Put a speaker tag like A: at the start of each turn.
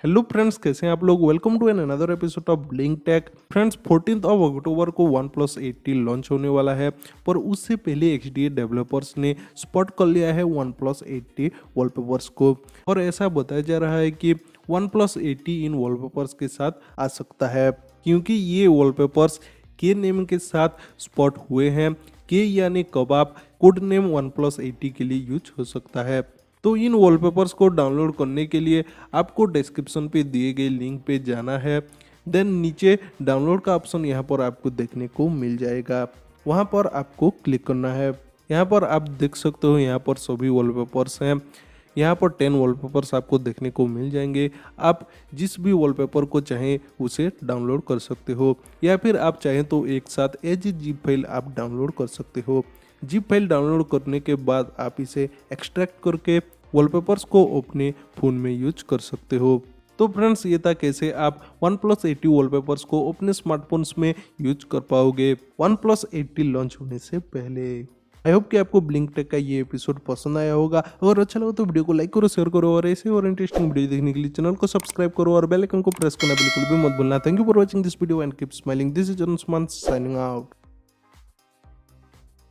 A: Hello friends, कैसे हैं आप लोग। Welcome to an another episode of Blink Tech. Friends 14 अक्टूबर को OnePlus 80 लॉन्च होने वाला है, पर उससे पहले XDA डेवलपर्स ने स्पॉट कर लिया है OnePlus 80 वॉलपेपर्स को। और ऐसा बताया जा रहा है कि OnePlus 80 इन वॉलपेपर्स के साथ आ सकता है, क्योंकि ये वॉलपेपर्स के नेम के साथ स्पॉट हुए हैं। के यानी कबाब कोड नेम OnePlus 80 के लिए यूज हो सकता है। तो इन वॉलपेपर्स को डाउनलोड करने के लिए आपको डिस्क्रिप्शन पे दिए गए लिंक पे जाना है। देन नीचे डाउनलोड का ऑप्शन यहाँ पर आपको देखने को मिल जाएगा, वहाँ पर आपको क्लिक करना है। यहाँ पर आप देख सकते हो, यहाँ पर सभी वॉलपेपर्स हैं। यहाँ पर 10 वॉलपेपर्स आपको देखने को मिल जाएंगे। आप जिस भी वॉलपेपर को चाहें उसे डाउनलोड कर सकते हो, या फिर आप चाहें तो एक साथ एज जिप फाइल आप डाउनलोड कर सकते हो। जिप फाइल डाउनलोड करने के बाद आप इसे एक्सट्रैक्ट करके वॉलपेपर्स को अपने फ़ोन में यूज कर सकते हो। तो फ्रेंड्स, ये था कैसे आप OnePlus 80 वॉलपेपर्स को अपने स्मार्टफोन्स में यूज कर पाओगे OnePlus 80 लॉन्च होने से पहले। आई होप कि आपको ब्लिंक टेक का ये एपिसोड पसंद आया होगा। अगर अच्छा लगा तो वीडियो को लाइक करो, शेयर करो, और ऐसे और इंटरेस्टिंग वीडियो देखने के लिए चैनल को सब्सक्राइब करो और बेल आइकन को प्रेस करना बिल्कुल भी मत भूलना। Thank you for watching this video and keep smiling. This is Anshuman signing out.